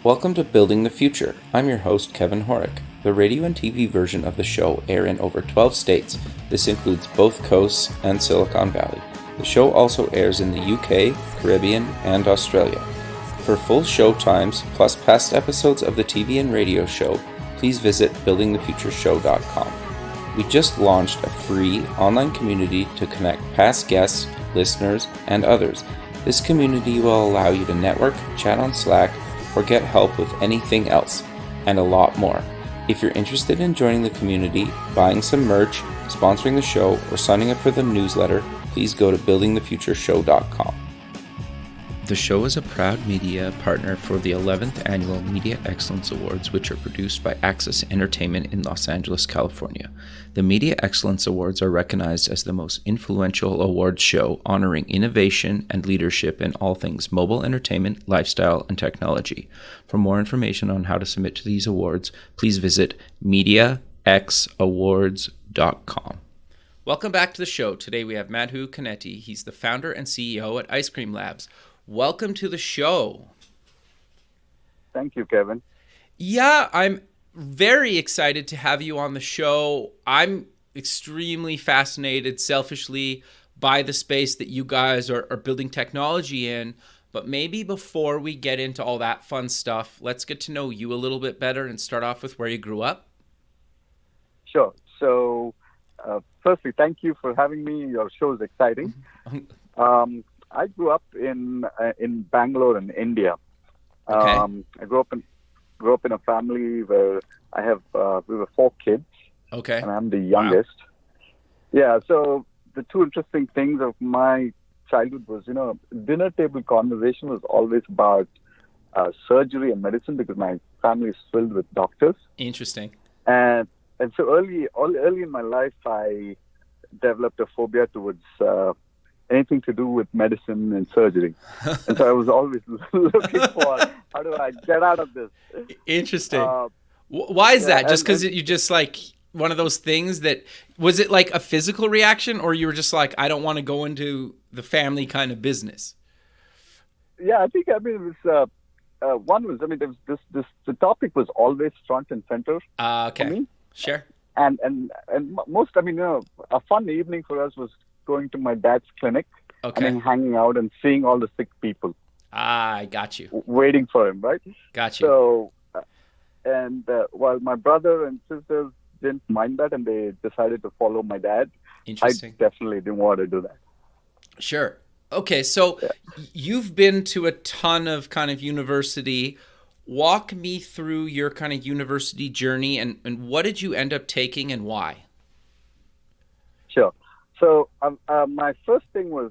Welcome to Building the Future. I'm your host, Kevin Horick. The radio and TV version of the show air in over 12 states. This includes both coasts and Silicon Valley. The show also airs in the UK, Caribbean, and Australia. For full show times, plus past episodes of the TV and radio show, please visit buildingthefutureshow.com. We just launched a free online community to connect past guests, listeners, and others. This community will allow you to network, chat on Slack, or get help with anything else, and a lot more. If you're interested in joining the community, buying some merch, sponsoring the show, or signing up for the newsletter, please go to buildingthefutureshow.com. The show is a proud media partner for the 11th Annual Media Excellence Awards, which are produced by Access Entertainment in Los Angeles, California. The Media Excellence Awards are recognized as the most influential awards show honoring innovation and leadership in all things mobile entertainment, lifestyle, and technology. For more information on how to submit to these awards, please visit mediaxawards.com. Welcome back to the show. Today we have Madhu Konety. He's the founder and CEO at icecreamlabs. Welcome to the show. Thank you, Kevin. Yeah, I'm very excited to have you on the show. I'm extremely fascinated, selfishly, by the space that you guys are building technology in. But maybe before we get into all that fun stuff, let's get to know you a little bit better and start off with where you grew up. Sure. So, firstly, thank you for having me. Your show is exciting. I grew up in Bangalore in India. Okay. I grew up in a family where we were 4 kids. Okay. And I'm the youngest. Wow. Yeah. So the two interesting things of my childhood was, dinner table conversation was always about surgery and medicine because my family is filled with doctors. Interesting. And so early in my life, I developed a phobia towards anything to do with medicine and surgery. And so I was always looking for, how do I get out of this? Interesting. Why is that? Just because you just like one of those things that, was it like a physical reaction or you were just like, I don't want to go into the family kind of business? Yeah, it was, the topic was always front and center. Okay. For me. Sure. And most, a fun evening for us was going to my dad's clinic. Okay. And then hanging out and seeing all the sick people. I got you. Waiting for him, right? Got you. So, while my brother and sisters didn't mind that and they decided to follow my dad, Interesting. I definitely didn't want to do that. Sure. Okay, so You've been to a ton of kind of university. Walk me through your kind of university journey and what did you end up taking and why? Sure. So my first thing was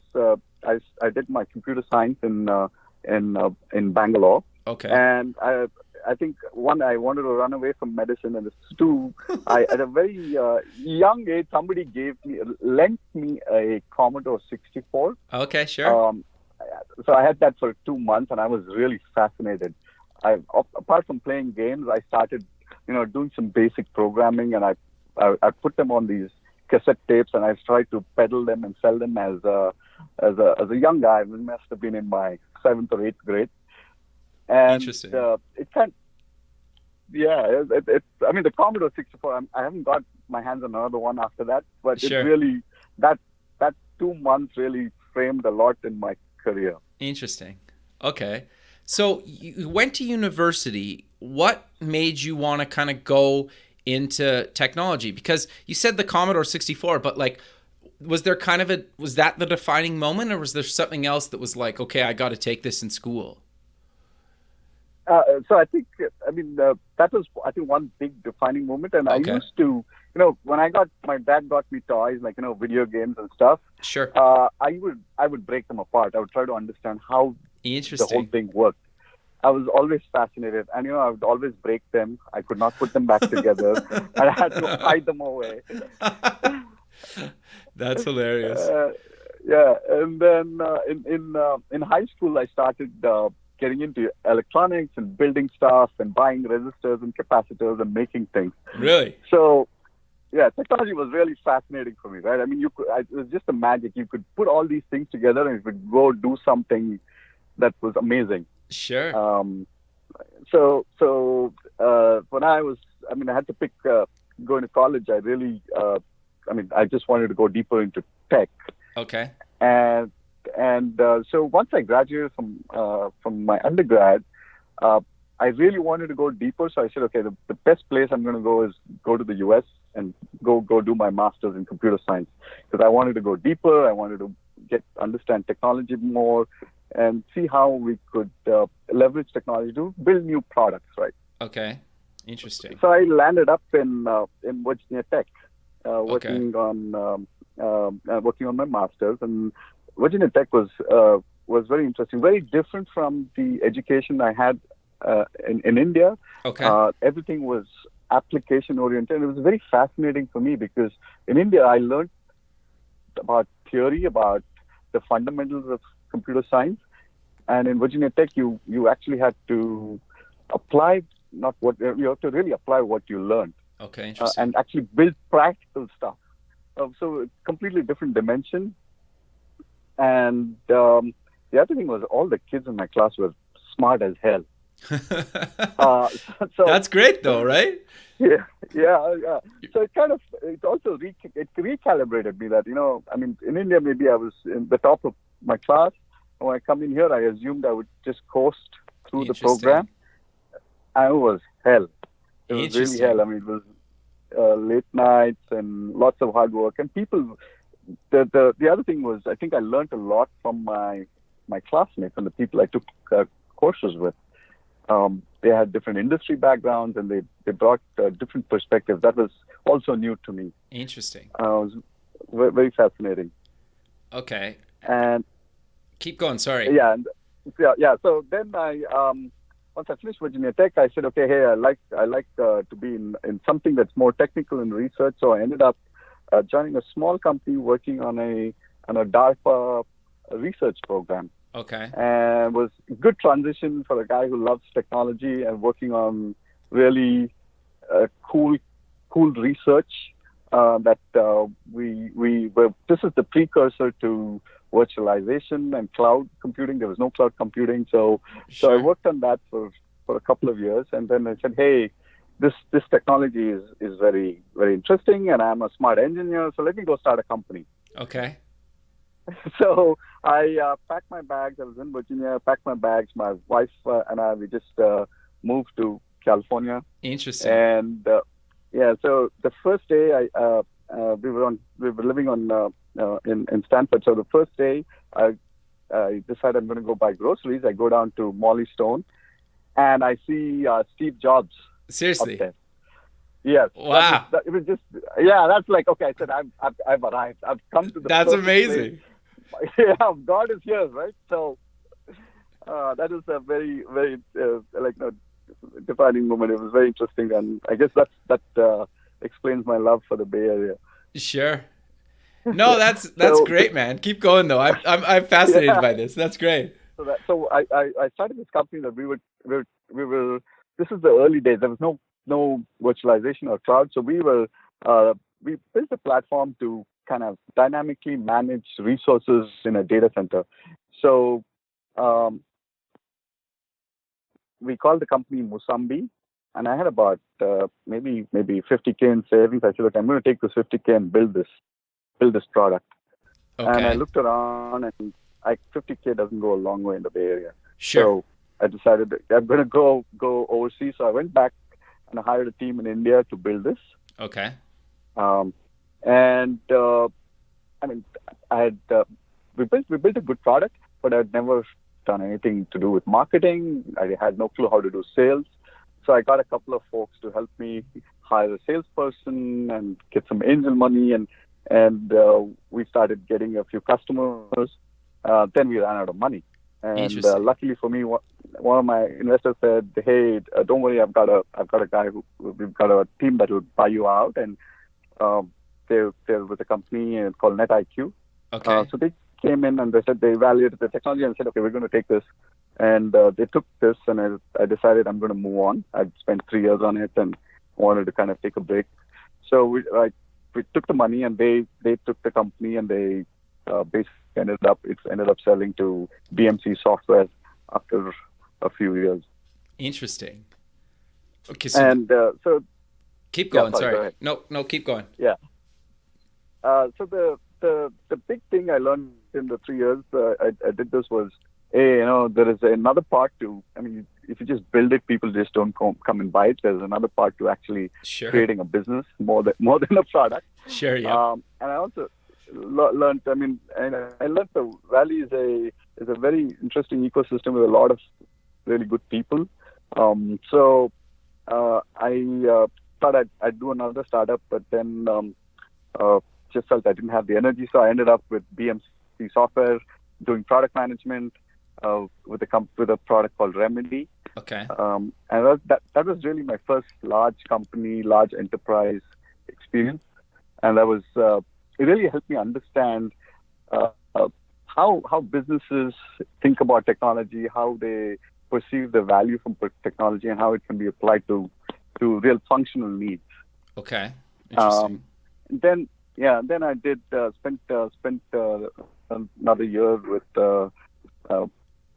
I did my computer science in Bangalore. Okay. And I think one, I wanted to run away from medicine, and two, at a very young age, somebody lent me a Commodore 64. Okay, sure. So I had that for 2 months, and I was really fascinated. Apart from playing games, I started, doing some basic programming, and I put them on these cassette tapes, and I tried to peddle them and sell them as a young guy. I must have been in my 7th or 8th grade. And Interesting. the Commodore 64. I haven't got my hands on another one after that, but Sure. It really that 2 months really framed a lot in my career. Interesting. Okay. So you went to university. What made you want to kind of go into technology? Because you said the Commodore 64, but like, was there kind of was that the defining moment, or was there something else that was like, okay, I got to take this in school? So I think, that was, I think, one big defining moment. And Okay. I used to, when my dad got me toys, like, video games and stuff. Sure. I would break them apart. I would try to understand how the Interesting. whole thing worked. I was always fascinated. And, I would always break them. I could not put them back together. And I had to hide them away. That's hilarious. And then in high school, I started getting into electronics and building stuff and buying resistors and capacitors and making things. Really? So, technology was really fascinating for me, right? I mean, it was just a magic. You could put all these things together and it would go do something that was amazing. Sure. When I had to pick going to college. I just wanted to go deeper into tech, Okay. and so once I graduated from my undergrad, uh, I really wanted to go deeper. So I said, okay, the best place I'm going to go is go to the U.S. and go do my master's in computer science, because I wanted to go deeper. I wanted to understand technology more and see how we could leverage technology to build new products, right? Okay. Interesting. So I landed up in Virginia Tech, Okay. working on my master's. And Virginia Tech was very interesting, very different from the education I had in India. Okay. Everything was application oriented. It was very fascinating for me because in India I learned about theory, about the fundamentals of computer science, and in Virginia Tech you actually had to apply not what you have to really apply what you learned, Okay. Interesting. and actually build practical stuff. So it's completely different dimension. And the other thing was all the kids in my class were smart as hell. Uh, so That's great though, right? yeah. So it also recalibrated me that in India maybe I was in the top of my class. When I come in here, I assumed I would just coast through the Interesting. program. And it was hell. It was really hell. Interesting. I mean, it was late nights and lots of hard work. And people, the other thing was, I think I learned a lot from my classmates and the people I took courses with. They had different industry backgrounds and they brought different perspectives. That was also new to me. Interesting. It was very fascinating. Okay. And Keep going. Sorry. yeah. So then once I finished Virginia Tech, I said, okay, hey, I like to be in something that's more technical in research. So I ended up joining a small company working on a DARPA research program. Okay. And it was a good transition for a guy who loves technology and working on really cool research that we were. This is the precursor to virtualization and cloud computing. There was no cloud computing, so I worked on that for a couple of years, and then I said, hey, this technology is very, very interesting, and I'm a smart engineer, so let me go start a company. Okay. So I packed my bags. I was in Virginia. Packed my bags. My wife and I, we just moved to California. Interesting. And so the first day we were living in Stanford. So the first day I decided I'm going to go buy groceries. I go down to Molly Stone, and I see Steve Jobs. Seriously? Up there. Yes. Wow. It was just, yeah, that's like, okay, I said, I've arrived. I've come to the That's place. amazing. Yeah, God is here, right? So that is a very, very defining moment. It was very interesting, and I guess that explains my love for the Bay Area. Sure. No, that's great, man. Keep going though. I'm fascinated by this. That's great. So I started this company that we were. This is the early days. There was no virtualization or cloud, so we built a platform to kind of dynamically manage resources in a data center. So we called the company Musambi, and I had about maybe 50K in savings. I said, look, I'm going to take this 50K and build this product. Okay. And I looked around, and 50K doesn't go a long way in the Bay Area. Sure. So I decided I'm going to go overseas. So I went back and I hired a team in India to build this. Okay. We built a good product, but I'd never done anything to do with marketing. I had no clue how to do sales. So I got a couple of folks to help me hire a salesperson and get some angel money, and we started getting a few customers. Then we ran out of money. And luckily for me, one of my investors said, "Hey, don't worry, I've got a guy we've got a team that will buy you out." And they're with a company called NetIQ. Okay. So they came in and they said they evaluated the technology and said, "Okay, we're going to take this." And they took this, and I decided I'm going to move on. I'd spent 3 years on it and wanted to kind of take a break. So we took the money, and they took the company, and they basically ended up selling to BMC Software after a few years. Interesting. Okay, so And so, keep yeah, going. sorry, go Sorry. ahead. No, keep going. Yeah. So the big thing I learned in the 3 years I did this was, hey, there is another part to. I mean, if you just build it, people just don't come and buy it. There's another part to actually Sure. creating a business more than a product. Sure. Yeah. And I also learned. I mean, and I learned the Valley is a very interesting ecosystem with a lot of really good people. So I thought I'd do another startup, but then just felt I didn't have the energy, so I ended up with BMC Software doing product management with a product called Remedy. Okay. And that was really my first large company, large enterprise experience, and that was it really helped me understand how businesses think about technology, how they perceive the value from technology, and how it can be applied to real functional needs. Okay. Interesting. Then I did spent another year with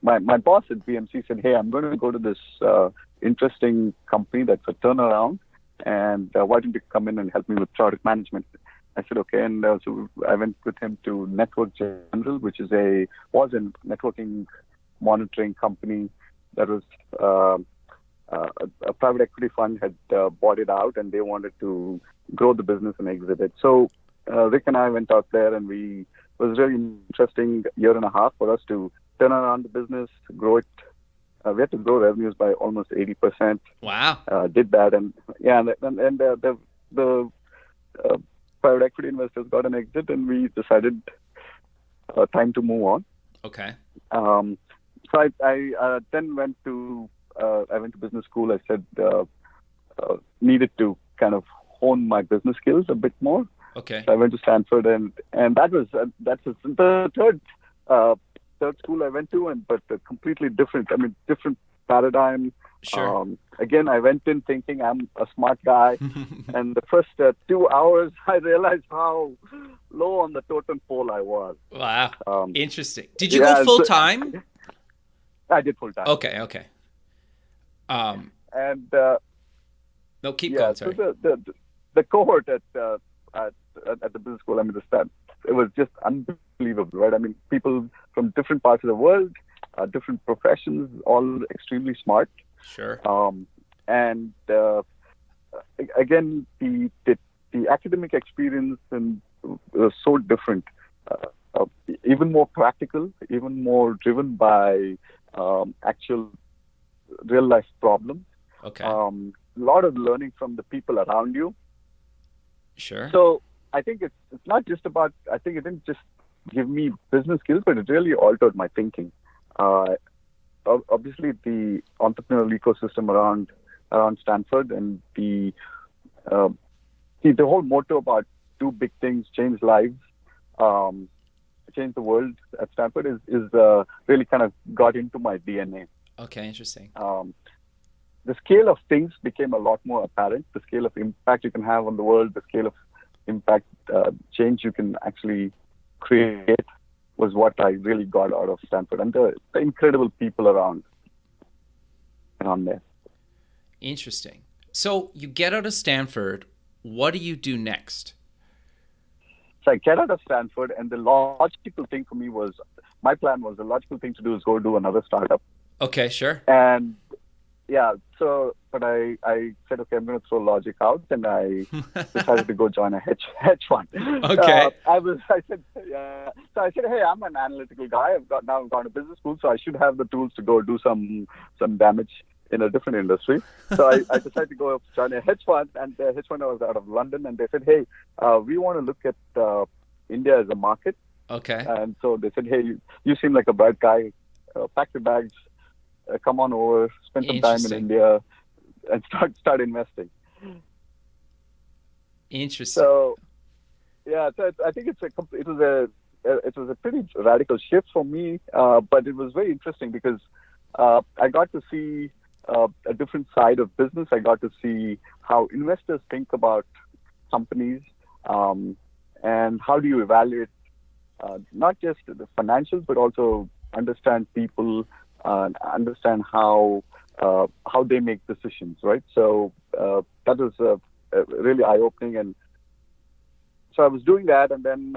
my boss at BMC said, hey, I'm going to go to this interesting company that's a turnaround, and why don't you come in and help me with product management? I said okay, and so I went with him to Network General, which was a networking monitoring company that was a private equity fund had bought it out, and they wanted to grow the business and exit it. So Rick and I went out there, and it was really interesting year and a half for us to turn around the business, grow it. We had to grow revenues by almost 80%. Wow. Did that, and the private equity investors got an exit, and we decided time to move on. Okay. So I then went to business school. I said needed to kind of hone my business skills a bit more. Okay. So I went to Stanford, and that's the third school I went to, but completely different. I mean, different paradigm. Sure. Again, I went in thinking I'm a smart guy, and the first 2 hours I realized how low on the totem pole I was. Wow. Interesting. Did you go full time? I did full time. Okay. And no, keep going. Sorry. So the cohort at the business school, I mean, it was just unbelievable, right? I mean, people from different parts of the world, different professions, all extremely smart. Sure. And again, the academic experience was so different, even more practical, even more driven by actual real life problems. Okay. A lot of learning from the people around you. Sure. So I think it's not just about. I think it didn't just give me business skills, but it really altered my thinking. Obviously, the entrepreneurial ecosystem around Stanford, and the whole motto about do big things, change lives, change the world at Stanford is really kind of got into my DNA. Okay, interesting. The scale of things became a lot more apparent. The scale of impact you can have on the world, the scale of impact change you can actually create was what I really got out of Stanford, and the incredible people around there. Interesting. So you get out of Stanford. What do you do next? So I get out of Stanford, and the logical thing for me was, my plan was, the logical thing to do is go do another startup. Okay, sure. And yeah, but I said, okay, I'm going to throw logic out, and I decided to go join a hedge fund. Okay. So I said, hey, I'm an analytical guy. I've gone to business school, so I should have the tools to go do some damage in a different industry. So I decided to go join a hedge fund, and the hedge fund was out of London, and they said, hey, we want to look at India as a market. Okay. And so they said, hey, you seem like a bright guy. Pack your bags, come on over, spend some time in India, and start investing. Interesting. So, yeah, so I think it was a pretty radical shift for me, but it was very interesting because I got to see a different side of business. I got to see how investors think about companies, and how do you evaluate not just the financials, but also understand people, understand how how they make decisions, right? So that was really eye-opening. And so I was doing that, and then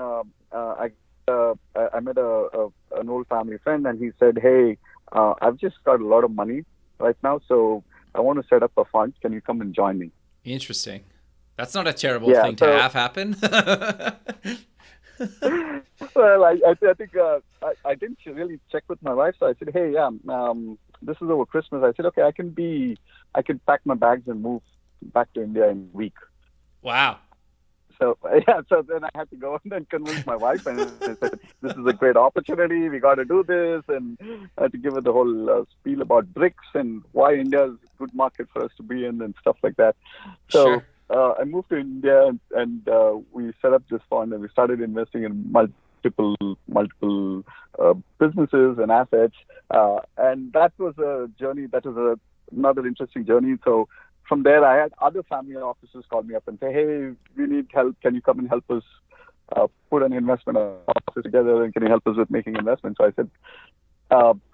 I met an old family friend, and he said, "Hey, I've just got a lot of money right now, so I want to set up a fund. Can you come and join me?" Interesting. That's not a terrible thing to have happen. Well, I think I didn't really check with my wife, so I said, "Hey, yeah, this is over Christmas." I said, "Okay, I can pack my bags and move back to India in a week." Wow. So so then I had to go and then convince my wife, and I said, "This is a great opportunity. We got to do this," and I had to give her the whole spiel about BRICS and why India is a good market for us to be in and stuff like that. So. Sure. I moved to India, and we set up this fund, and we started investing in multiple businesses and assets. And that was a journey. That was another interesting journey. So from there, I had other family offices call me up and say, "Hey, we need help. Can you come and help us put an investment office together? And can you help us with making investments?" So I said,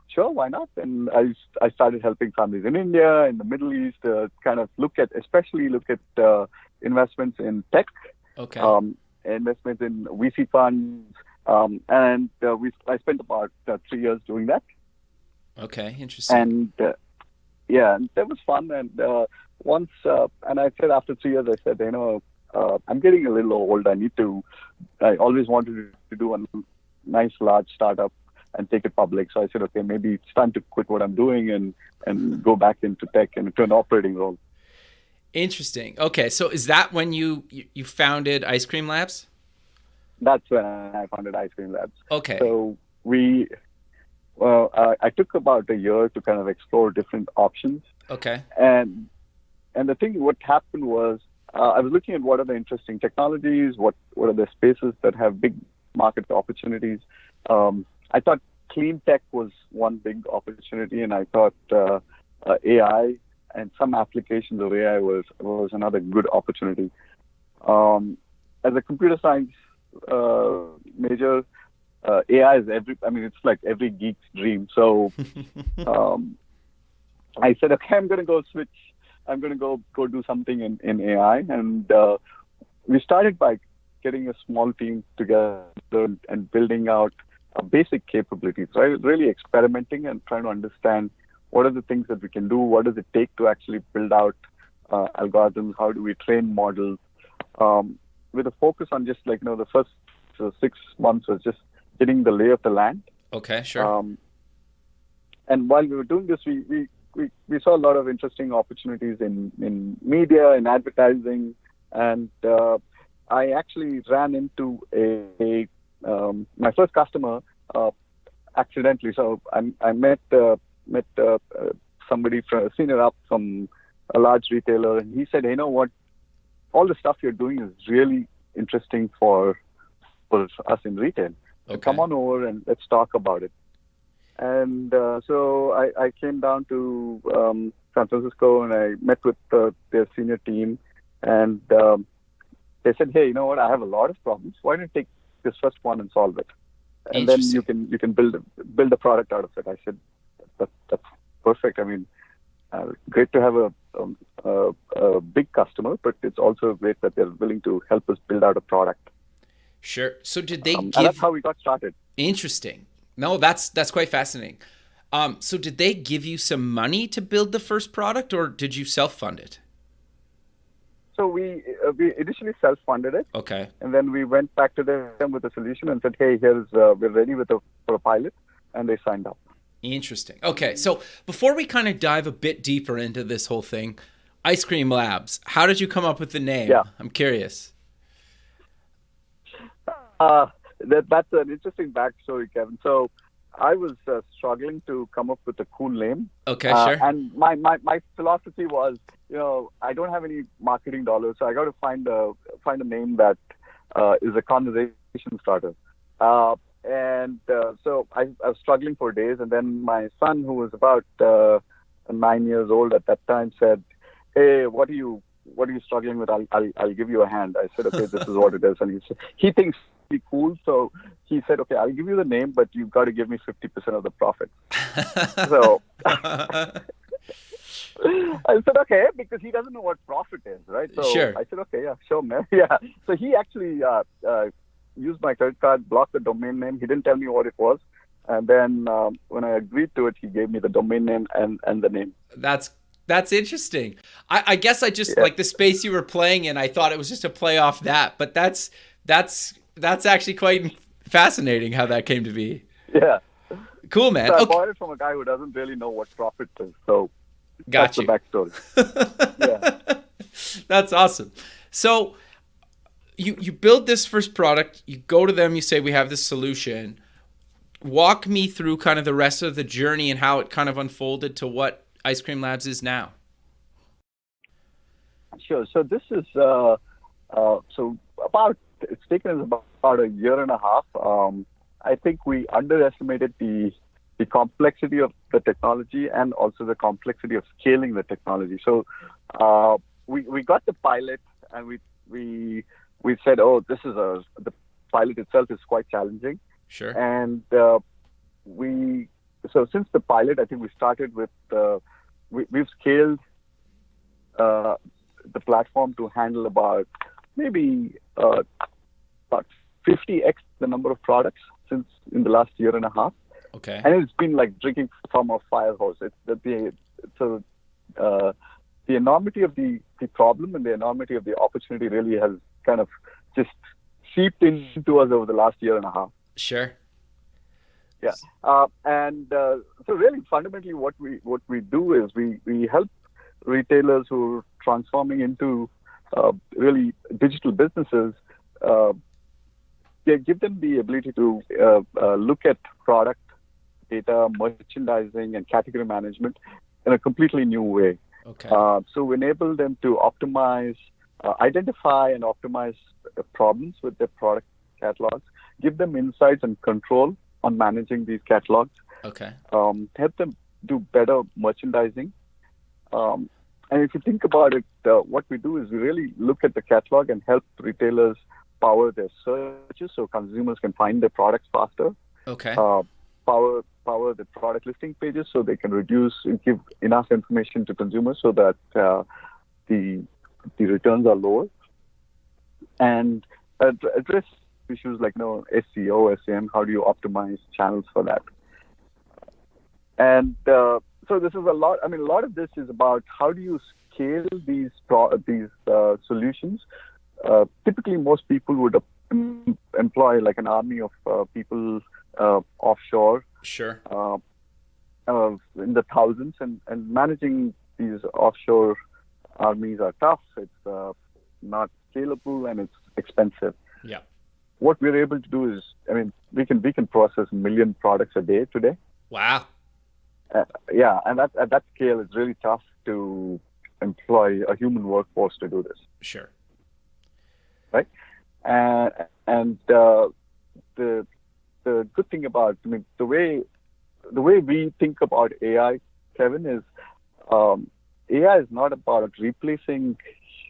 "Sure, why not?" And I started helping families in India, in the Middle East, kind of look at investments in tech, Okay. investments in VC funds, and I spent about 3 years doing that. Okay, interesting. And and that was fun. And once, and I said after 3 years, I said, I'm getting a little old. I always wanted to do a nice large startup and take it public. So I said, okay, maybe it's time to quit what I'm doing and go back into tech and into an operating role. Interesting. Okay, so is that when you founded icecreamlabs? That's when I founded icecreamlabs. Okay. So I took about a year to kind of explore different options. Okay. And what happened was I was looking at what are the interesting technologies, what are the spaces that have big market opportunities. I thought clean tech was one big opportunity, and I thought AI and some applications of AI was another good opportunity. As a computer science major, AI is it's like every geek's dream. So I said, okay, I'm going to go switch. I'm going to go do something in AI. And we started by getting a small team together and building out basic capabilities, right? Really experimenting and trying to understand what are the things that we can do, what does it take to actually build out algorithms, how do we train models, with a focus on just the first 6 months was just getting the lay of the land. Okay, sure. And while we were doing this, we saw a lot of interesting opportunities in media, in advertising, and I actually ran into my first customer accidentally. So I met somebody from senior up from a large retailer, and he said, "Hey, you know what? All the stuff you're doing is really interesting for us in retail. So Okay. come on over and let's talk about it." And so I came down to San Francisco, and I met with their senior team, and they said, "Hey, you know what? I have a lot of problems. Why don't you take this first one and solve it, and then you can build a product out of it?" I said, "That's perfect. I mean, great to have a big customer, but it's also great that they're willing to help us build out a product." Sure. So did they and that's how we got started. Interesting. No, that's quite fascinating. So did they give you some money to build the first product, or did you self-fund it? So we initially self-funded it. Okay. And then we went back to them with a solution and said, "Hey, we're ready for a pilot," and they signed up. Interesting. Okay, so before we kind of dive a bit deeper into this whole thing, icecreamlabs, how did you come up with the name? Yeah. I'm curious. That's an interesting backstory, Kevin. So I was struggling to come up with a cool name. Okay, sure. And my philosophy was, I don't have any marketing dollars, so I got to find a name that is a conversation starter. So I was struggling for days, and then my son, who was about 9 years old at that time, said, "Hey, what are you struggling with? I'll give you a hand." I said, "Okay, this is what it is." And he thinks it's cool, so he said, "Okay, I'll give you the name, but you've got to give me 50% of the profit." So I said, okay, because he doesn't know what profit is, right? So Sure. I said, okay, yeah, sure, man. Yeah. So he actually used my credit card, blocked the domain name. He didn't tell me what it was. And then when I agreed to it, he gave me the domain name and the name. That's interesting. I guess I just Yeah. like the space you were playing in. I thought it was just a play off that, but that's actually quite fascinating how that came to be. Yeah. Cool, man. So I Okay. bought it from a guy who doesn't really know what profit is. So Got that's you. the backstory. Yeah. That's awesome. So you build this first product, you go to them, you say, we have this solution. Walk me through kind of the rest of the journey and how it kind of unfolded to what Ice Cream Labs is now. Sure. So this is it's taken us about a year and a half. I think we underestimated the complexity of the technology and also the complexity of scaling the technology. So we got the pilot and we said, oh, the pilot itself is quite challenging. Sure. And since the pilot, I think we started with we've scaled the platform to handle about maybe about 50x the number of products since in the last year and a half. Okay. And it's been like drinking from a fire hose. The enormity of the problem and the enormity of the opportunity really has kind of just seeped into us over the last year and a half. Sure. Yeah. So really fundamentally what we do is we help retailers who are transforming into really digital businesses. Give them the ability to look at product data, merchandising, and category management in a completely new way. Okay. So we enable them to optimize, identify and optimize problems with their product catalogs, give them insights and control on managing these catalogs, Okay. help them do better merchandising. And if you think about it, what we do is we really look at the catalog and help retailers power their searches so consumers can find their products faster. Okay. Power the product listing pages so they can give enough information to consumers so that the returns are lower, and address issues like SEO, SEM. How do you optimize channels for that? And so this is a lot. I mean, a lot of this is about how do you scale these solutions. Typically, most people would employ like an army of people offshore. Sure. In the thousands, and managing these offshore armies are tough. It's not scalable and it's expensive. Yeah. What we're able to do is, I mean, we can process 1 million products a day today. Wow. Yeah, and at that scale, it's really tough to employ a human workforce to do this. Sure. Right, and the good thing about, I mean, the way we think about AI, Kevin, is AI is not about replacing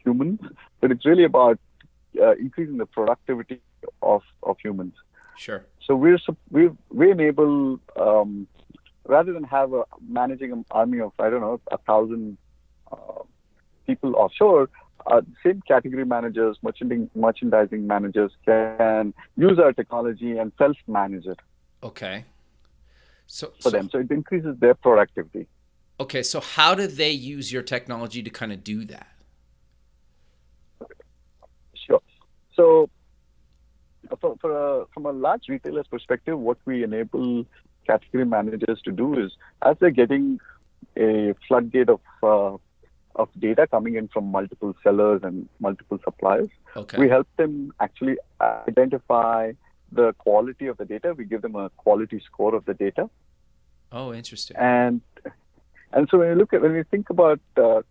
humans, but it's really about increasing the productivity of humans. Sure. So we enable rather than managing an army of 1,000 people offshore. Same category managers, merchandising managers can use our technology and self-manage it. Okay. So them. So it increases their productivity. Okay. So how do they use your technology to kind of do that? Sure. So from a large retailer's perspective, what we enable category managers to do is, as they're getting a floodgate of data coming in from multiple sellers and multiple suppliers, Okay. we help them actually identify the quality of the data. We give them a quality score of the data. Oh, interesting. And so when we think about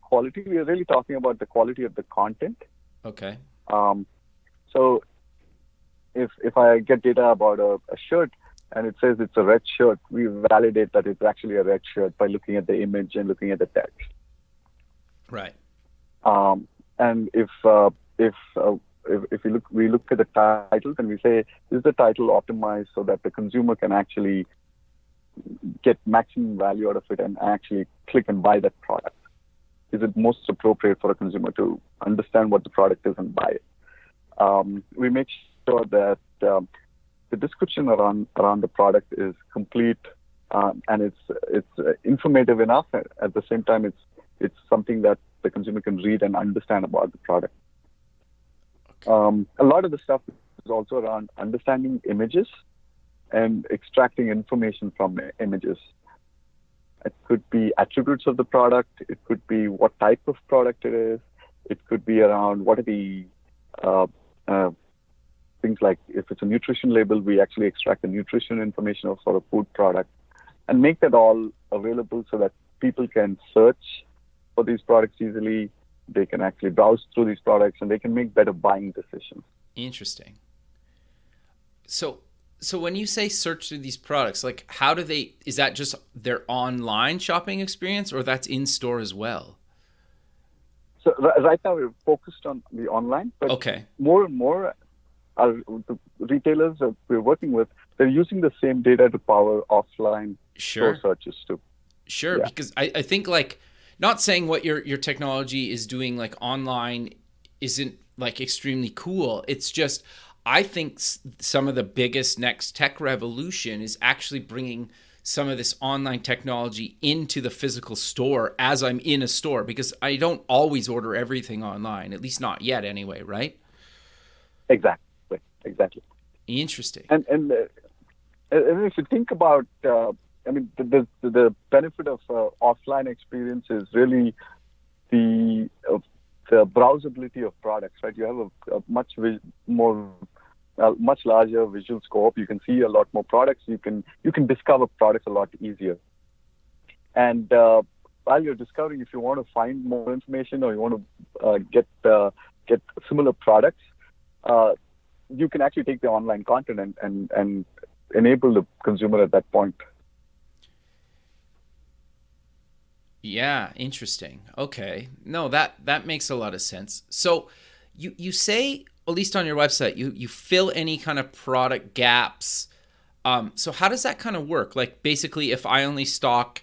quality, we are really talking about the quality of the content. Okay. So if I get data about a shirt and it says it's a red shirt, we validate that it's actually a red shirt by looking at the image and looking at the text. Right. And if we look at the titles and we say, is the title optimized so that the consumer can actually get maximum value out of it and actually click and buy that product? is it most appropriate for a consumer to understand what the product is and buy it. We make sure that the description around the product is complete, and it's informative enough. At the same time, it's something that the consumer can read and understand about the product. Okay. A lot of the stuff is also around understanding images and extracting information from images. It could be attributes of the product. It could be what type of product it is. It could be around what are the things like if it's a nutrition label, we actually extract the nutrition information for a food product and make that all available so that people can search for these products easily. They can actually browse through these products and they can make better buying decisions. Interesting. So when you say search through these products, like how do they, is that just their online shopping experience or that's in store as well? So right now we're focused on the online, but okay. More and more the retailers that we're working with, they're using the same data to power offline store searches too. Sure, yeah. Because I think like, not saying what your technology is doing like online isn't like extremely cool. It's just, I think some of the biggest next tech revolution is actually bringing some of this online technology into the physical store as I'm in a store, because I don't always order everything online, at least not yet anyway, right? Exactly. Interesting. And if you think about, the benefit of offline experience is really the browsability of products, right? You have a much larger visual scope. You can see a lot more products. You can discover products a lot easier. And while you're discovering, if you want to find more information or you want to get similar products, you can actually take the online content and enable the consumer at that point. Yeah, interesting. Okay. No, that makes a lot of sense. So you say, at least on your website, you fill any kind of product gaps. So how does that kind of work? Like basically if I only stock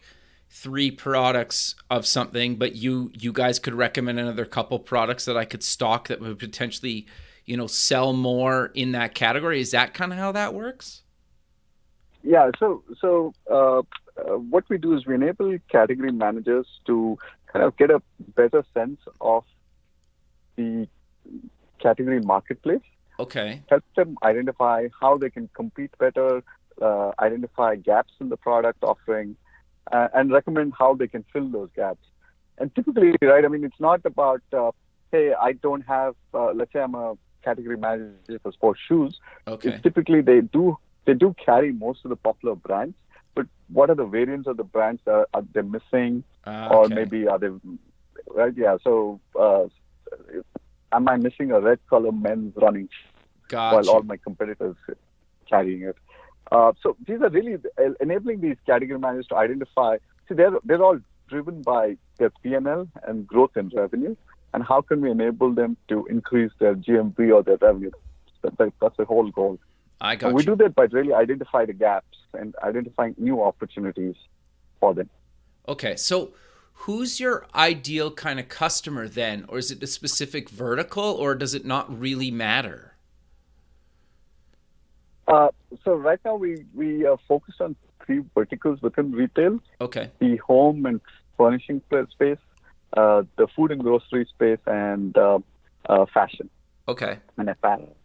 3 products of something, but you guys could recommend another couple products that I could stock that would potentially, sell more in that category. Is that kind of how that works? Yeah. So what we do is we enable category managers to kind of get a better sense of the category marketplace. Okay. Help them identify how they can compete better, identify gaps in the product offering, and recommend how they can fill those gaps. And typically, right, it's not about, hey, I don't have, let's say I'm a category manager for sports shoes. Okay. It's typically they do carry most of the popular brands, but what are the variants of the brands that are they missing, or maybe are they, right? Yeah. So, am I missing a red color men's running while all my competitors are carrying it? So these are really enabling these category managers to identify. See, they're all driven by their P&L and growth in revenue, and how can we enable them to increase their GMV or their revenue? That's the whole goal. I got you. We do that by really identifying the gaps and identifying new opportunities for them. Okay, so who's your ideal kind of customer then? Or is it a specific vertical, or does it not really matter? So right now we are focused on 3 verticals within retail. Okay. The home and furnishing space, the food and grocery space, and fashion. Okay. And apparel.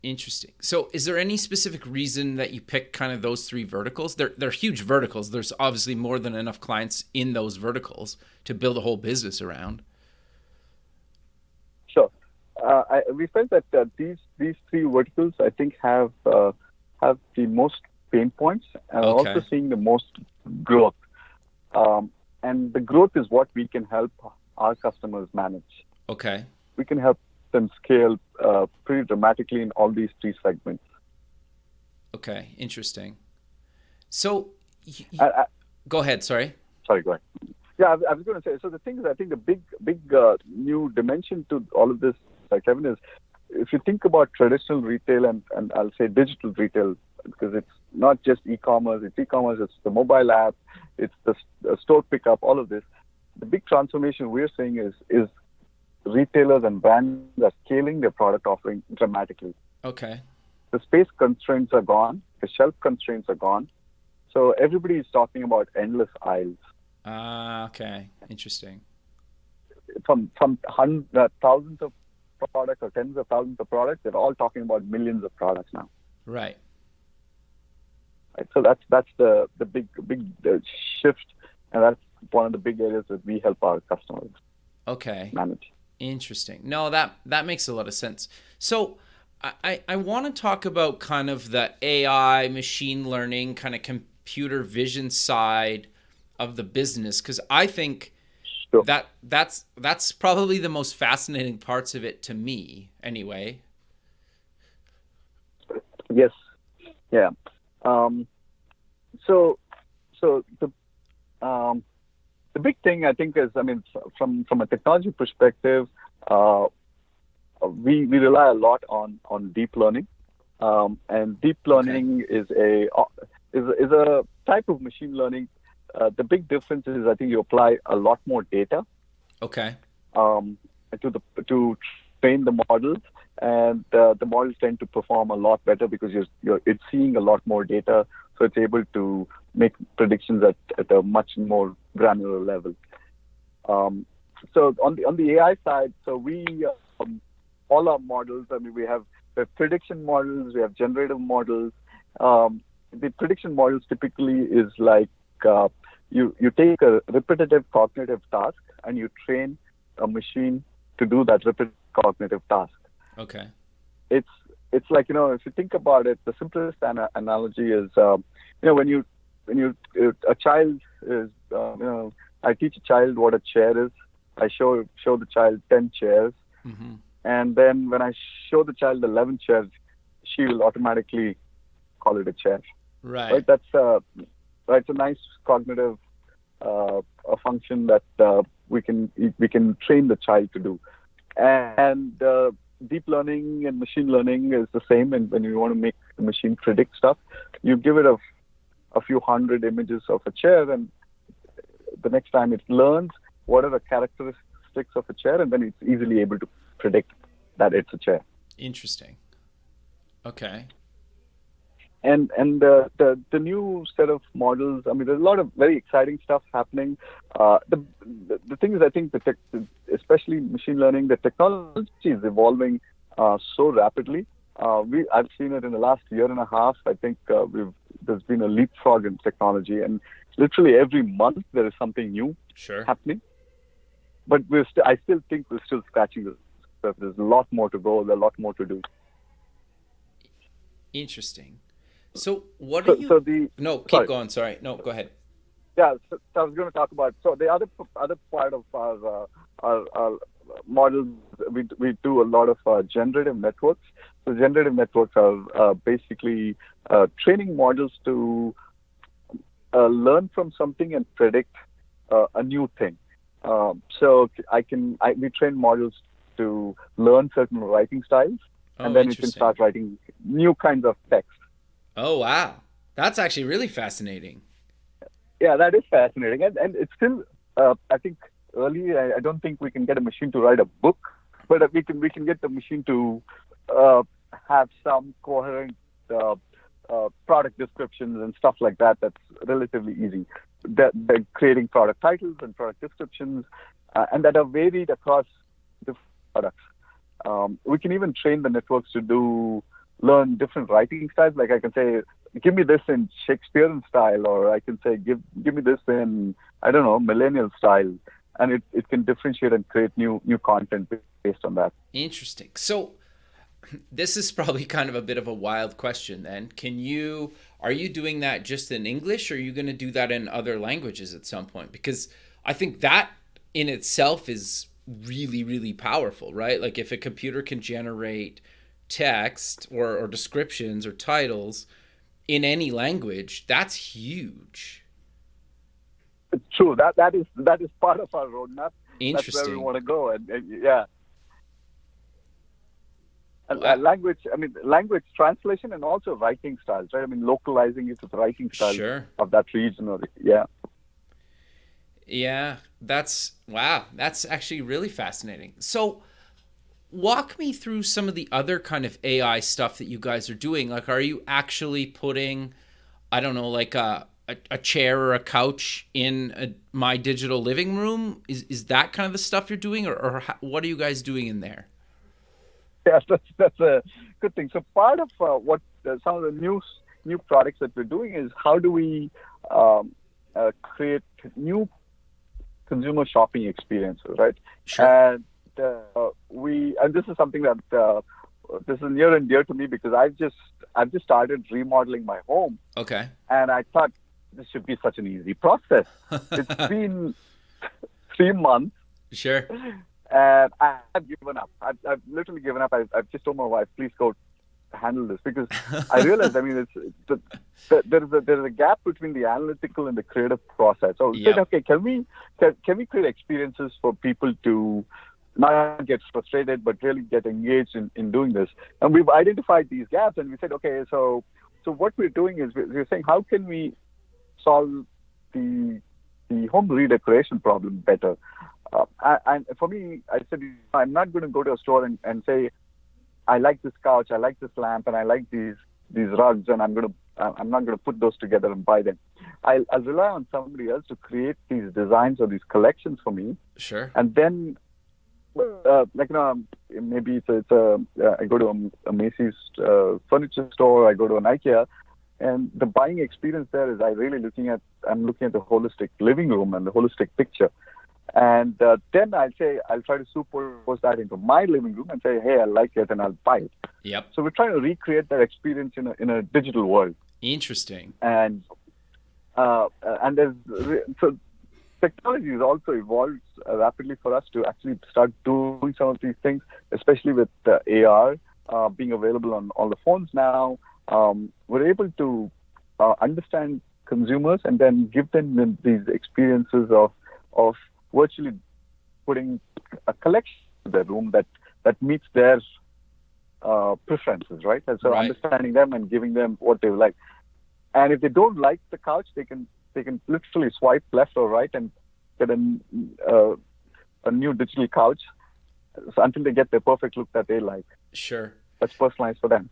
Interesting. So is there any specific reason that you pick kind of those 3 verticals? They're huge verticals. There's obviously more than enough clients in those verticals to build a whole business around. Sure. We felt that these 3 verticals, I think, have the most pain points and also seeing the most growth. And the growth is what we can help our customers manage. Okay. We can help them scale pretty dramatically in all these 3 segments. Okay, interesting. So, go ahead. Sorry, go ahead. Yeah, I was going to say. So the thing is, I think the big new dimension to all of this, Kevin, is if you think about traditional retail and I'll say digital retail, because it's not just e-commerce. It's e-commerce. It's the mobile app. it's the store pickup, all of this. The big transformation we're seeing is retailers and brands are scaling their product offering dramatically. Okay. The space constraints are gone. The shelf constraints are gone. So everybody is talking about endless aisles. Okay. Interesting. From thousands of products or tens of thousands of products, they're all talking about millions of products now. Right. Right. So that's the big shift, and that's one of the big areas that we help our customers manage. Interesting. No, that makes a lot of sense. So I want to talk about kind of the AI, machine learning, kind of computer vision side of the business, because I think Sure. that's probably the most fascinating parts of it to me, anyway. Yes. Yeah. So the big thing I think is, I mean, from a technology perspective, we rely a lot on deep learning, and deep learning is a type of machine learning. The big difference is, I think, you apply a lot more data. Okay. To train the models, and the models tend to perform a lot better because it's seeing a lot more data, so it's able to make predictions at a much more granular level. So on the AI side, so we all our models. I mean, we have prediction models, we have generative models. The prediction models typically is like you take a repetitive cognitive task and you train a machine to do that repetitive cognitive task. Okay. It's like, if you think about it, the simplest analogy is when a child is I teach a child what a chair is. I show the child 10 chairs, Mm-hmm. and then when I show the child 11 chairs, she will automatically call it a chair. Right. That's it's a nice cognitive a function that we can train the child to do. And deep learning and machine learning is the same. And when you want to make the machine predict stuff, you give it a few hundred images of a chair, and the next time it learns what are the characteristics of a chair, and then it's easily able to predict that it's a chair. Interesting. Okay. And the new set of models, I mean, there's a lot of very exciting stuff happening. The thing is, I think especially machine learning, the technology is evolving so rapidly. I've seen it in the last year and a half. I think there's been a leapfrog in technology, and literally every month there is something new happening. But I still think we're still scratching the surface. There's a lot more to go. There's a lot more to do. Interesting. So what are you? No, keep going. Sorry. No, go ahead. Yeah, so I was going to talk about. So the other part of our models, we do a lot of generative networks. So generative networks are basically training models to learn from something and predict a new thing. So we train models to learn certain writing styles, and then you can start writing new kinds of text. Oh, wow. That's actually really fascinating. Yeah, that is fascinating. And it's still, I think, early. I don't think we can get a machine to write a book, but we can get the machine to have some coherent product descriptions and stuff like that. That's relatively easy. They're creating product titles and product descriptions, and that are varied across different products. We can even train the networks to learn different writing styles. Like I can say, give me this in Shakespearean style, or I can say, give me this in, I don't know, millennial style. And it can differentiate and create new content based on that. Interesting. So this is probably kind of a bit of a wild question then. Are you doing that just in English, or are you going to do that in other languages at some point? Because I think that in itself is really, really powerful, right? Like if a computer can generate text or descriptions or titles in any language, that's huge. It's true. That is part of our roadmap. Interesting. That's where we want to go. And yeah. Wow. Language translation and also writing styles, right? I mean, localizing it to the writing style Sure. of that region. Yeah. Yeah, wow. That's actually really fascinating. So, walk me through some of the other kind of AI stuff that you guys are doing. Like, are you actually putting, I don't know, like a chair or a couch in my digital living room? Is that kind of the stuff you're doing, or what are you guys doing in there? Yes, that's a good thing. So part of what some of the new products that we're doing is how do we create new consumer shopping experiences, right? Sure. And and this is something that this is near and dear to me because I've just started remodeling my home, Okay. and I thought this should be such an easy process. It's been 3 months, Sure. and I've given up. I've literally given up. I've just told my wife, please go handle this because I realized, I mean, there is a gap between the analytical and the creative process. So we said, Yep. okay, can we create experiences for people to not get frustrated but really get engaged in doing this? And we've identified these gaps, and we said, okay, so what we're doing is we're saying how can we solve the home redecoration problem better? And for me, I said I'm not going to go to a store and say I like this couch, I like this lamp, and I like these rugs, and I'm not going to put those together and buy them. I'll rely on somebody else to create these designs or these collections for me, Sure. and then maybe I go to a Macy's furniture store, I go to an IKEA, and the buying experience there is I'm looking at the holistic living room and the holistic picture. And then I'll try to superimpose that into my living room and say, hey, I like it, and I'll buy it. Yep. So we're trying to recreate that experience in a digital world. Interesting. And so technology has also evolved rapidly for us to actually start doing some of these things, especially with AR being available on all the phones now. We're able to understand consumers and then give them these experiences of virtually putting a collection in their room that meets their preferences, right? And so Right. understanding them and giving them what they like. And if they don't like the couch, they can literally swipe left or right and get a new digital couch until they get the perfect look that they like. Sure. That's personalized for them.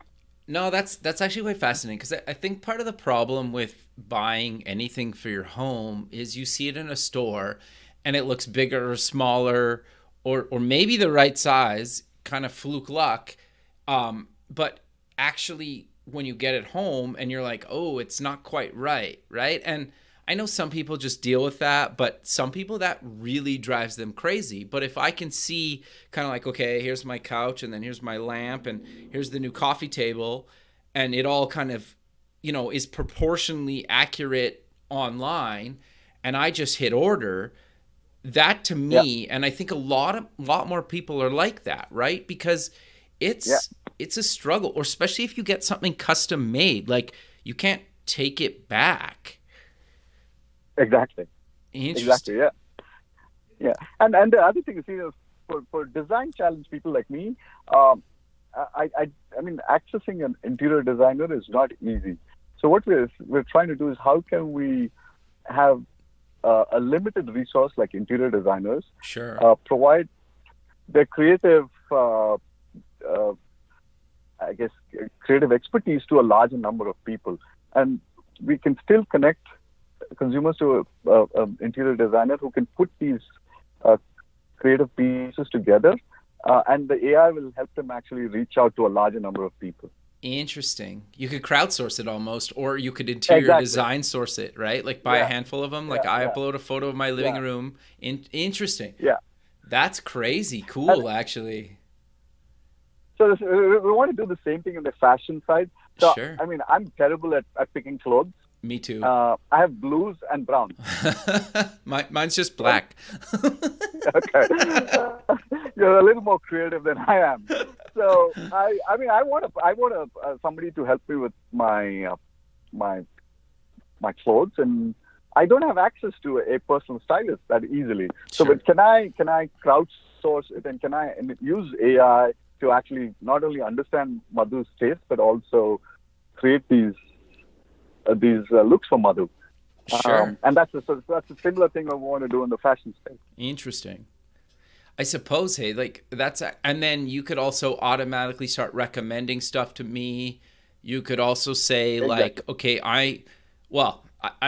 No, that's actually quite fascinating because I think part of the problem with buying anything for your home is you see it in a store and it looks bigger or smaller or maybe the right size, kind of fluke luck. But actually, when you get it home and you're like, oh, it's not quite right, right? And I know some people just deal with that, but some people that really drives them crazy. But if I can see kind of like, okay, here's my couch and then here's my lamp and here's the new coffee table, and it all kind of, is proportionally accurate online, and I just hit order, that to Yeah. me, and I think a lot more people are like that, right? Because Yeah. it's a struggle, or especially if you get something custom made, like you can't take it back. Exactly. Interesting. Exactly. Yeah. Yeah. And the other thing is, for design challenged people like me, I mean, accessing an interior designer is not easy. So what we're trying to do is how can we have a limited resource like interior designers Sure. provide their creative, creative expertise to a larger number of people, and we can still connect consumers to an interior designer who can put these creative pieces together, and the AI will help them actually reach out to a larger number of people. Interesting. You could crowdsource it almost, or you could interior Exactly. design source it, right? Like buy a Yeah. handful of them. Like Yeah. I Yeah. upload a photo of my living Yeah. room. Interesting. Yeah. That's crazy And cool, actually. so we want to do the same thing in the fashion side. So, Sure. I mean, I'm terrible at picking clothes. Me too. I have blues and browns. Mine's just black. Okay. You're a little more creative than I am. So I mean, I want somebody to help me with my clothes, and I don't have access to a personal stylist that easily. So, Sure. but can I crowdsource it, and can I use AI to actually not only understand Madhu's taste but also create these looks for Madhu? Sure. And that's a similar thing I want to do in the fashion space. Interesting. I suppose, hey, like and then you could also automatically start recommending stuff to me. You could also say like, Exactly. okay, I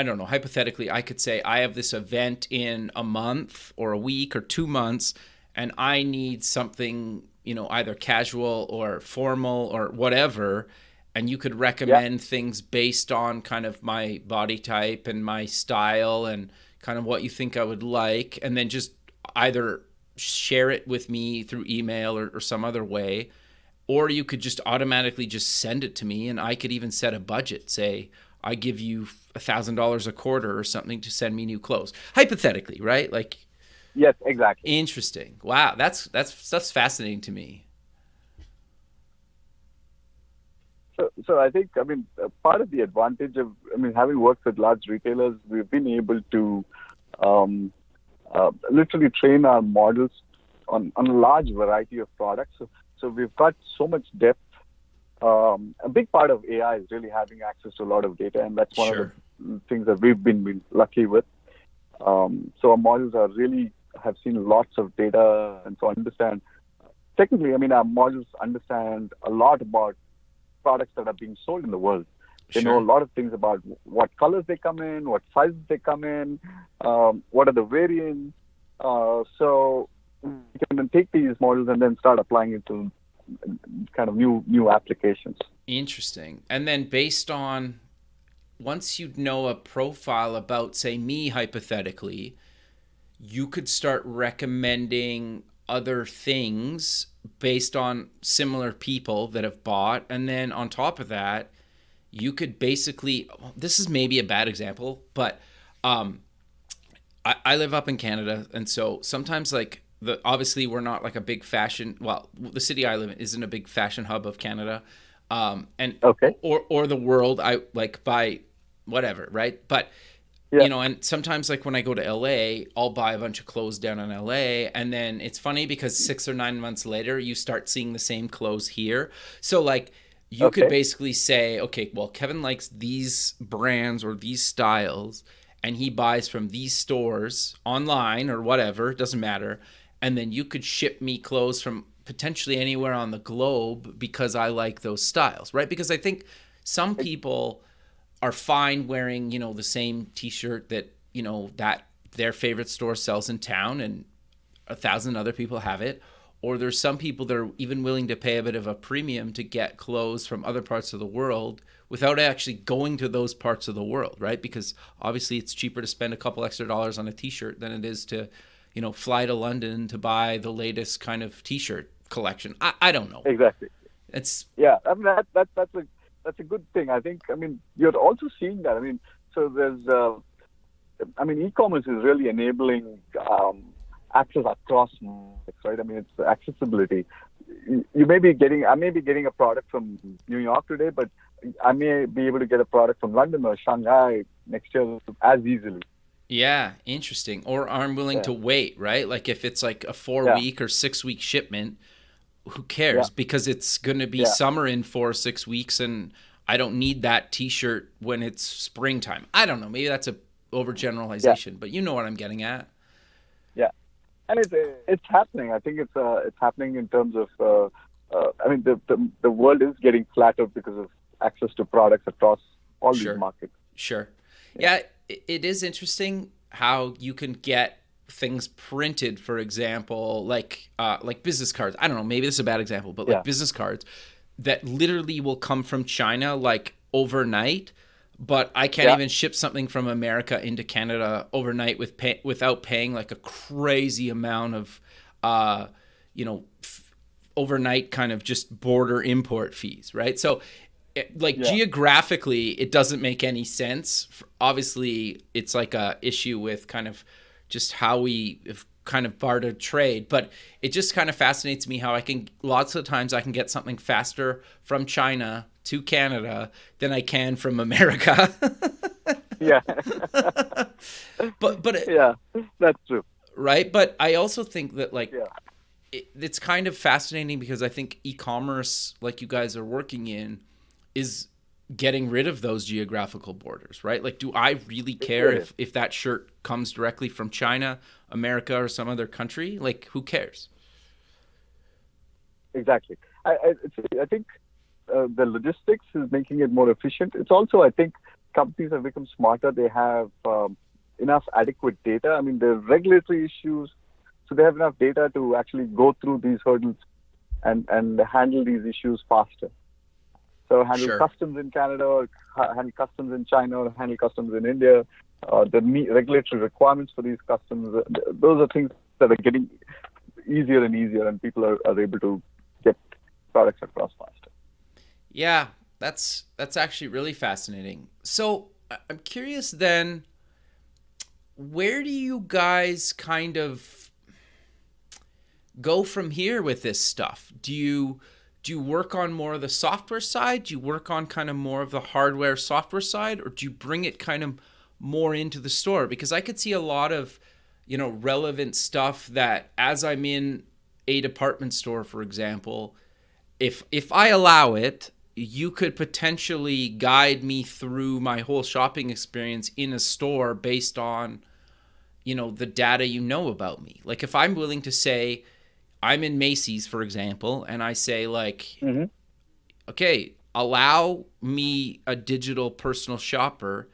don't know. Hypothetically, I could say I have this event in a month or a week or 2 months, and I need something, either casual or formal or whatever. And you could Yeah. recommend things based on kind of my body type and my style and kind of what you think I would like. And then just either share it with me through email or some other way, or you could just automatically just send it to me, and I could even set a budget. Say I give you $1,000 a quarter or something to send me new clothes, hypothetically, right? Like, Yes, exactly. interesting. Wow, that's fascinating to me. So I think, I mean, part of the advantage of, I mean, having worked with large retailers, we've been able to literally train our models on a large variety of products. So we've got so much depth. A big part of AI is really having access to a lot of data, and that's one of Sure. the things that we've been lucky with. So our models are really have seen lots of data, and so understand. Technically, I mean, our models understand a lot about products that are being sold in the world. They know a Sure. lot of things about what colors they come in, what sizes they come in, what are the variants. So we can then take these models and then start applying it to kind of new applications. Interesting. And then based on once you know a profile about, say, me, hypothetically, you could start recommending other things based on similar people that have bought. And then on top of that, you could basically, this is maybe a bad example, but I live up in Canada. And so sometimes, like, obviously we're not like a big fashion, well, the city I live in isn't a big fashion hub of Canada. And Okay. or the world, I like buy whatever, right? But Yeah. and sometimes, like, when I go to LA, I'll buy a bunch of clothes down in LA, and then it's funny because 6 or 9 months later you start seeing the same clothes here. So, like, you could Okay. basically say, okay, well, Kevin likes these brands or these styles, and he buys from these stores online or whatever, it doesn't matter. And then you could ship me clothes from potentially anywhere on the globe because I like those styles, right? Because I think some people are fine wearing, the same t-shirt that, that their favorite store sells in town, and 1,000 other people have it. Or there's some people that are even willing to pay a bit of a premium to get clothes from other parts of the world without actually going to those parts of the world, right? Because obviously it's cheaper to spend a couple extra dollars on a t-shirt than it is to, fly to London to buy the latest kind of t-shirt collection. I don't know. Exactly. It's Yeah. I mean, that's a good thing. I think. I mean, you're also seeing that. I mean, so there's. I mean, e-commerce is really enabling access across markets, right? I mean, it's accessibility. I may be getting a product from New York today, but I may be able to get a product from London or Shanghai next year as easily. Yeah, interesting. Or I'm willing Yeah. to wait, right? Like if it's like a four Yeah. week or 6 week shipment, who Yeah. cares? Because it's going to be Yeah. summer in 4 or 6 weeks, and I don't need that t-shirt when it's springtime. I don't know. Maybe that's a Yeah. overgeneralization, but you know what I'm getting at. Yeah. And it's happening. I think it's happening in terms of. I mean, the world is getting flatter because of access to products across all these Sure. markets. Sure. Yeah, it is interesting how you can get things printed, for example, like business cards. I don't know, maybe this is a bad example, but like Yeah. business cards that literally will come from China like overnight, but I can't Yeah. even ship something from America into Canada overnight without paying like a crazy amount of you know, overnight kind of just border import fees, right? So like Yeah. geographically it doesn't make any sense. Obviously it's like a issue with kind of just how we have kind of bartered trade, but it just kind of fascinates me how I can lots of times I can get something faster from China to Canada than I can from America. Yeah. but Yeah. That's true. right, but I also think that like Yeah. it's kind of fascinating because I think e-commerce, like you guys are working in, is getting rid of those geographical borders, right? Like, do I really care if that shirt comes directly from China, America, or some other country? Like, who cares? Exactly. I think the logistics is making it more efficient. It's also, I think, companies have become smarter. They have enough adequate data. I mean, there are regulatory issues, so they have enough data to actually go through these hurdles and handle these issues faster. So handle customs in Canada, or handle customs in China, or handle customs in India. The regulatory requirements for these customs, those are things that are getting easier and easier, and people are able to get products across faster. Yeah, that's actually really fascinating. So I'm curious then, where do you guys kind of go from here with this stuff? Do you work on more of the software side? Do you work on kind of more of the hardware software side, or do you bring it kind of more into the store? Because I could see a lot of, relevant stuff that, as I'm in a department store, for example, if I allow it, you could potentially guide me through my whole shopping experience in a store based on, the data about me. Like, if I'm willing to say, I'm in Macy's, for example, and I say, like, okay, allow me a digital personal shopper,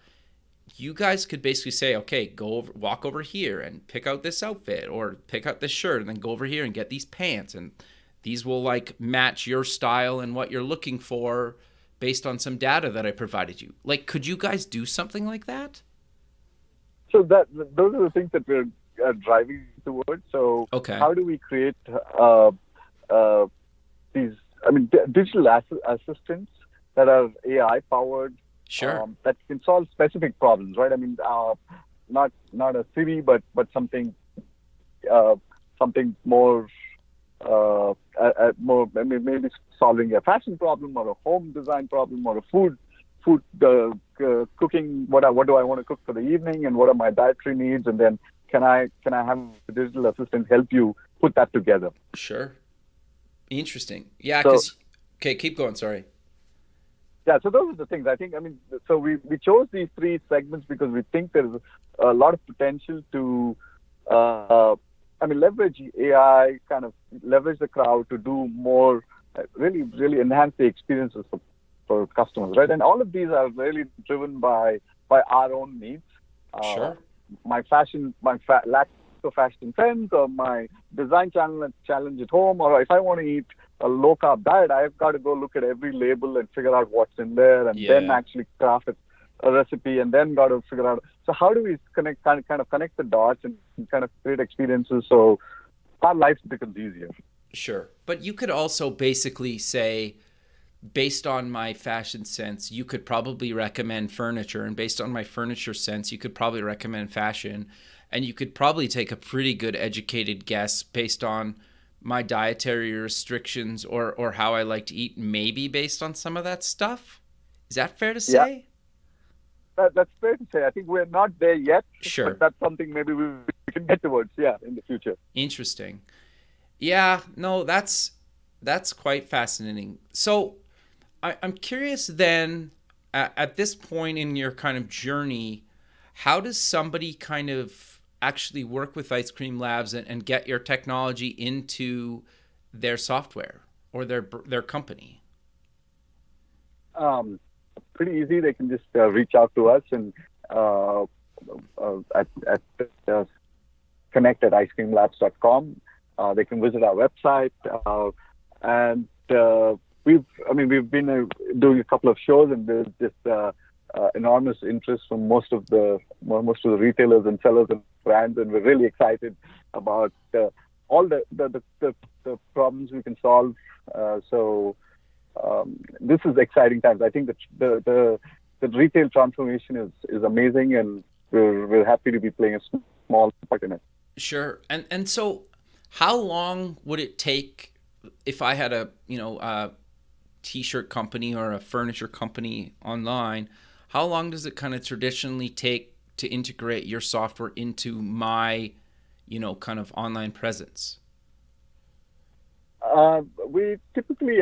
you guys could basically say, okay, walk over here and pick out this outfit, or pick out this shirt, and then go over here and get these pants, and these will like match your style and what you're looking for based on some data that I provided you. Like, could you guys do something like that? So those are the things that we're driving towards. So how do we create these, digital assistants that are AI powered, that can solve specific problems, right? I mean, not a Siri, but something more, maybe solving a fashion problem, or a home design problem, or a food cooking. What do I want to cook for the evening, and what are my dietary needs, and then can I have a digital assistant help you put that together? Sure. Interesting. Yeah. Okay, keep going. Sorry. Yeah. So those are the things. I think. So we chose these three segments because we think there's a lot of potential to, leverage AI, kind of leverage the crowd to do more, really, really enhance the experiences for customers, right? And all of these are really driven by our own needs. My lack of fashion trends, or my design challenge at home, or if I want to eat a low carb diet, I've got to go look at every label and figure out what's in there, and then actually craft a recipe, and then got to figure out. So how do we kind of connect the dots and kind of create experiences so our life becomes easier? Sure, but you could also basically say, based on my fashion sense, you could probably recommend furniture, and based on my furniture sense, you could probably recommend fashion, and you could probably take a pretty good educated guess based on my dietary restrictions or how I like to eat, maybe based on some of that stuff. Is that fair to say? Yeah. That's fair to say. I think we're not there yet. Sure. But that's something maybe we can get towards, in the future. Interesting. Yeah, no, that's quite fascinating. So I'm curious then, at this point in your kind of journey, how does somebody kind of actually work with icecreamlabs and get your technology into their software or their company? Pretty easy. They can just reach out to us and at connect at icecreamlabs.com. They can visit our website, and we've been doing a couple of shows, and there's just enormous interest from most of the retailers and sellers and brands, and we're really excited about all the problems we can solve. This is exciting times. I think that the retail transformation is amazing, and we're happy to be playing a small part in it. Sure. And so how long would it take if I had a t-shirt company or a furniture company online? How long does it kind of traditionally take to integrate your software into my, kind of online presence? We typically,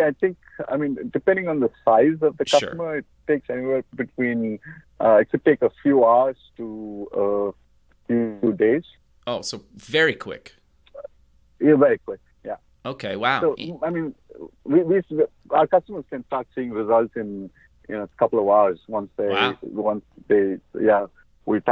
depending on the size of the customer, takes anywhere between, it could take a few hours to a few days. Oh, so very quick. Yeah, very quick. Yeah. Okay. Wow. So, I mean, our customers can start seeing results in a couple of hours once we tie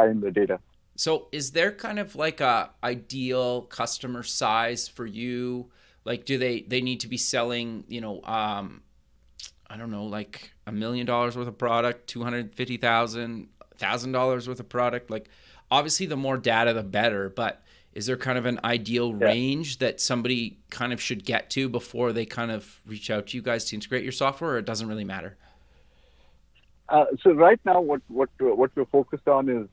in the data. So is there kind of like a ideal customer size for you? Like, do they need to be selling, I don't know, like $1 million worth of product, $250,000, $1,000 worth of product? Like, obviously the more data, the better, but is there kind of an ideal range that somebody kind of should get to before they kind of reach out to you guys to integrate your software, or it doesn't really matter? So right now, what we're focused on is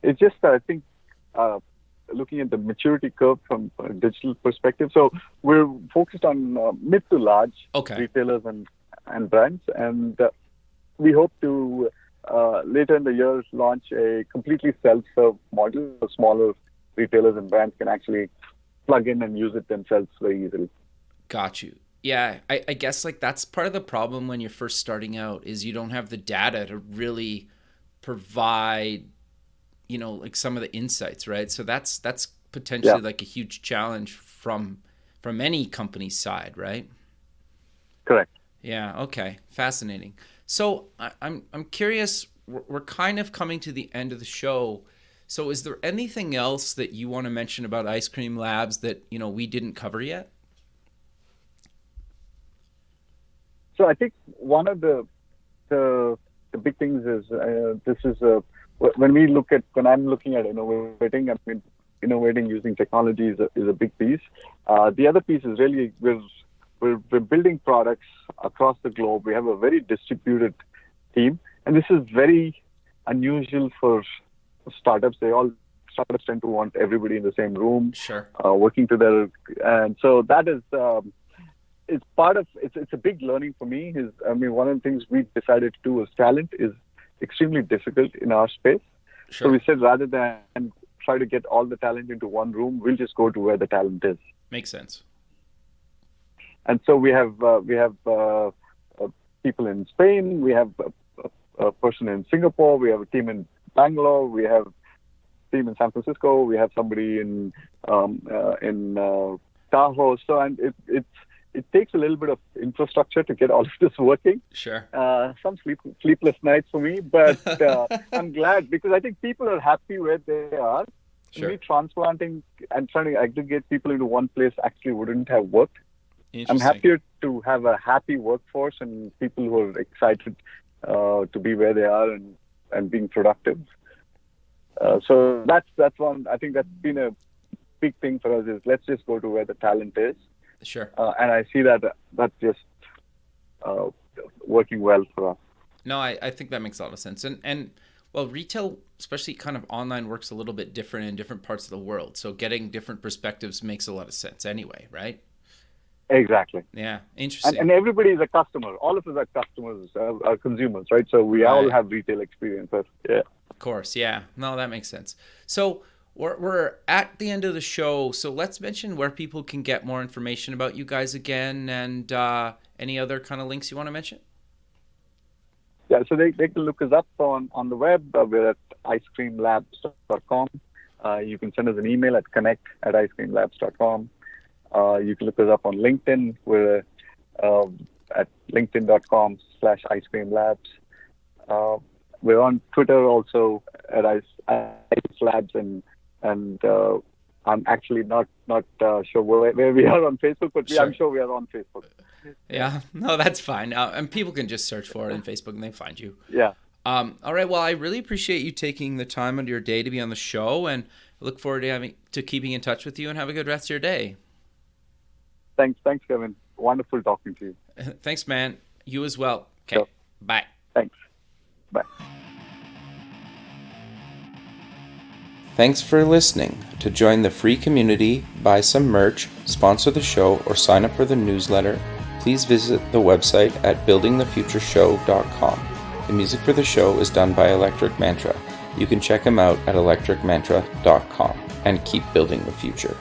it's just I think looking at the maturity curve from a digital perspective. So we're focused on mid to large retailers and brands, and we hope to later in the year launch a completely self-serve model so smaller retailers and brands can actually plug in and use it themselves very easily. Got you. Yeah, I guess like that's part of the problem when you're first starting out is you don't have the data to really provide, like some of the insights, right? So that's potentially like a huge challenge from any company's side, right? Correct. Yeah. Okay. Fascinating. So I'm curious. We're kind of coming to the end of the show. So is there anything else that you want to mention about Ice Cream Labs that we didn't cover yet? So I think one of the big things is when I'm looking at innovating, I mean, innovating using technology is a big piece. The other piece is really we're building products across the globe. We have a very distributed team, and this is very unusual for startups. Startups tend to want everybody in the same room, working together, and so that is. It's a big learning for me. One of the things we decided to do is talent is extremely difficult in our space. So we said rather than try to get all the talent into one room, we'll just go to where the talent is. Makes sense. And so we have people in Spain. We have a person in Singapore. We have a team in Bangalore. We have a team in San Francisco. We have somebody in Tahoe. So and it takes a little bit of infrastructure to get all of this working. Sure. Some sleepless nights for me, but I'm glad because I think people are happy where they are. Sure. Me transplanting and trying to aggregate people into one place actually wouldn't have worked. I'm happier to have a happy workforce and people who are excited to be where they are and being productive. So that's one. I think that's been a big thing for us is let's just go to where the talent is. Sure. And I see that's just working well for us. No, I think that makes a lot of sense. And well, retail, especially kind of online, works a little bit different in different parts of the world. So getting different perspectives makes a lot of sense anyway, right? Exactly. Yeah. Interesting. And everybody is a customer. All of us are customers, are consumers, right? So we all have retail experiences. Yeah. Of course. Yeah. No, that makes sense. So we're at the end of the show. So let's mention where people can get more information about you guys again and any other kind of links you want to mention. Yeah, so they can look us up on the web. We're at icecreamlabs.com. You can send us an email at connect@icecreamlabs.com. You can look us up on LinkedIn. We're at linkedin.com/icecreamlabs. We're on Twitter also at icecreamlabs, and I'm actually not sure where we are on Facebook, but I'm sure we are on Facebook. Yeah, no, that's fine. And people can just search for it on Facebook and they find you. Yeah. All right. Well, I really appreciate you taking the time out of your day to be on the show, and I look forward to keeping in touch with you. And have a good rest of your day. Thanks, Kevin. Wonderful talking to you. Thanks, man. You as well. Okay. Sure. Bye. Thanks. Bye. Thanks for listening. To join the free community, buy some merch, sponsor the show, or sign up for the newsletter, please visit the website at buildingthefutureshow.com. The music for the show is done by Electric Mantra. You can check him out at electricmantra.com and keep building the future.